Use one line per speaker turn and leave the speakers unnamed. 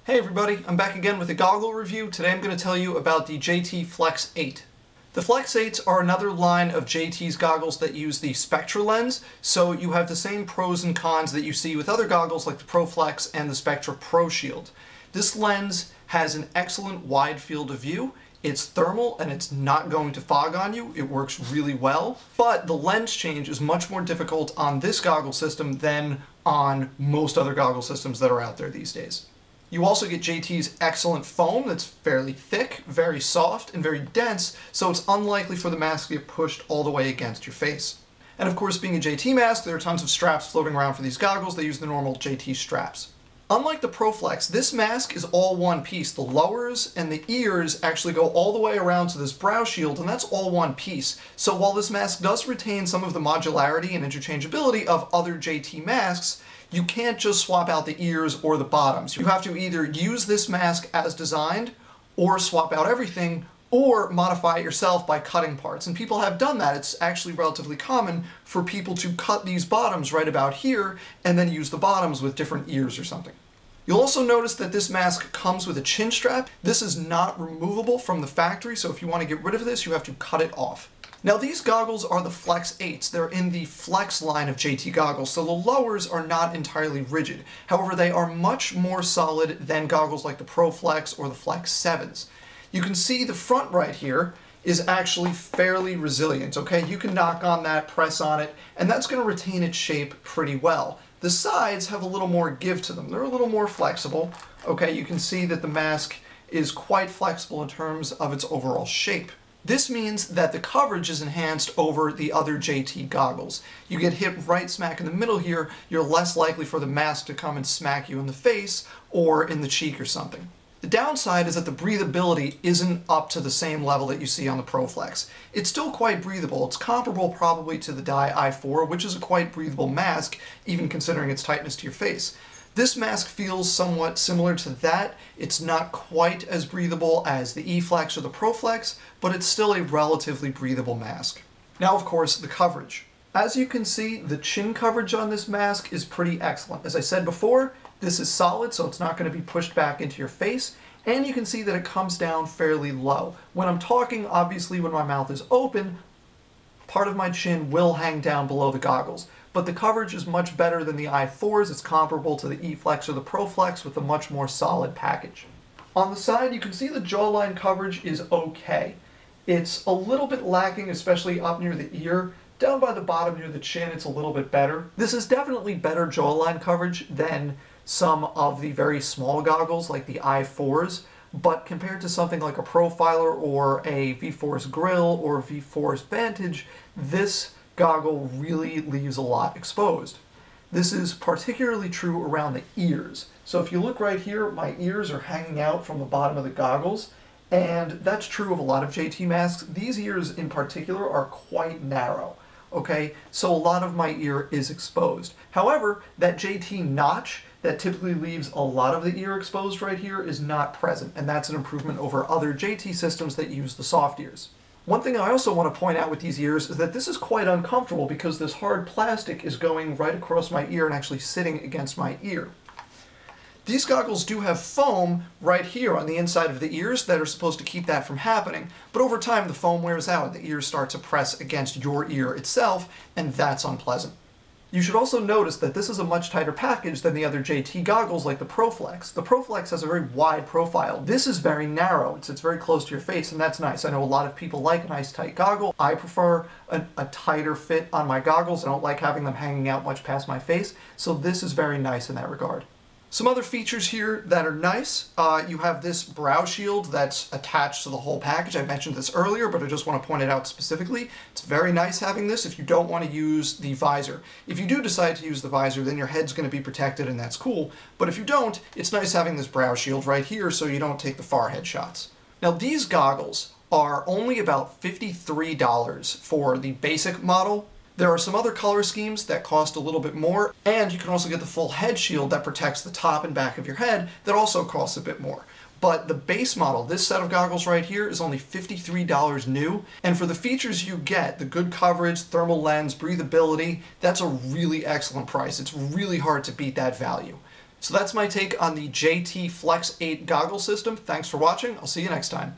Hey everybody, I'm back again with a goggle review. Today I'm going to tell you about the JT Flex 8. The Flex 8s are another line of JT's goggles that use the Spectra lens, so you have the same pros and cons that you see with other goggles like the Proflex and the Spectra Pro Shield. This lens has an excellent wide field of view. It's thermal and it's not going to fog on you. It works really well, but the lens change is much more difficult on this goggle system than on most other goggle systems that are out there these days. You also get JT's excellent foam that's fairly thick, very soft, and very dense, so it's unlikely for the mask to get pushed all the way against your face. And of course, being a JT mask, there are tons of straps floating around for these goggles. They use the normal JT straps. Unlike the Proflex, this mask is all one piece. The lowers and the ears actually go all the way around to this brow shield, and that's all one piece. So while this mask does retain some of the modularity and interchangeability of other JT masks, you can't just swap out the ears or the bottoms. You have to either use this mask as designed, or swap out everything, or modify it yourself by cutting parts. And people have done that. It's actually relatively common for people to cut these bottoms right about here, and then use the bottoms with different ears or something. You'll also notice that this mask comes with a chin strap. This is not removable from the factory, so if you want to get rid of this, you have to cut it off. Now these goggles are the Flex 8s. They're in the Flex line of JT goggles, so the lowers are not entirely rigid. However, they are much more solid than goggles like the Proflex or the Flex 7s. You can see the front right here is actually fairly resilient, okay? You can knock on that, press on it, and that's going to retain its shape pretty well. The sides have a little more give to them. They're a little more flexible, okay? You can see that the mask is quite flexible in terms of its overall shape. This means that the coverage is enhanced over the other JT goggles. You get hit right smack in the middle here, you're less likely for the mask to come and smack you in the face or in the cheek or something. The downside is that the breathability isn't up to the same level that you see on the Proflex. It's still quite breathable. It's comparable probably to the Dye i4, which is a quite breathable mask, even considering its tightness to your face. This mask feels somewhat similar to that. It's not quite as breathable as the E-Flex or the Proflex, but it's still a relatively breathable mask. Now, of course, the coverage. As you can see, the chin coverage on this mask is pretty excellent. As I said before, this is solid, so it's not going to be pushed back into your face, and you can see that it comes down fairly low. When I'm talking, obviously, when my mouth is open, part of my chin will hang down below the goggles. But the coverage is much better than the i4s. It's comparable to the E-Flex or the Proflex with a much more solid package. On the side, you can see the jawline coverage is okay. It's a little bit lacking, especially up near the ear. Down by the bottom near the chin, it's a little bit better. This is definitely better jawline coverage than some of the very small goggles like the i4s, but compared to something like a Profiler or a V-Force Grill or V-Force Vantage, this goggle really leaves a lot exposed. This is particularly true around the ears. So if you look right here, my ears are hanging out from the bottom of the goggles, and that's true of a lot of JT masks. These ears in particular are quite narrow, okay? So a lot of my ear is exposed. However, that JT notch that typically leaves a lot of the ear exposed right here is not present, and that's an improvement over other JT systems that use the soft ears. One thing I also want to point out with these ears is that this is quite uncomfortable because this hard plastic is going right across my ear and actually sitting against my ear. These goggles do have foam right here on the inside of the ears that are supposed to keep that from happening, but over time the foam wears out and the ears start to press against your ear itself, and that's unpleasant. You should also notice that this is a much tighter package than the other JT goggles like the Proflex. The Proflex has a very wide profile. This is very narrow. It's very close to your face, and that's nice. I know a lot of people like a nice tight goggle. I prefer a tighter fit on my goggles. I don't like having them hanging out much past my face, so this is very nice in that regard. Some other features here that are nice, you have this brow shield that's attached to the whole package. I mentioned this earlier, but I just want to point it out specifically. It's very nice having this if you don't want to use the visor. If you do decide to use the visor, then your head's going to be protected and that's cool. But if you don't, it's nice having this brow shield right here so you don't take the far head shots. Now these goggles are only about $53 for the basic model. There are some other color schemes that cost a little bit more, and you can also get the full head shield that protects the top and back of your head that also costs a bit more. But the base model, this set of goggles right here, is only $53 new, and for the features you get, the good coverage, thermal lens, breathability, that's a really excellent price. It's really hard to beat that value. So that's my take on the JT Flex 8 goggle system. Thanks for watching. I'll see you next time.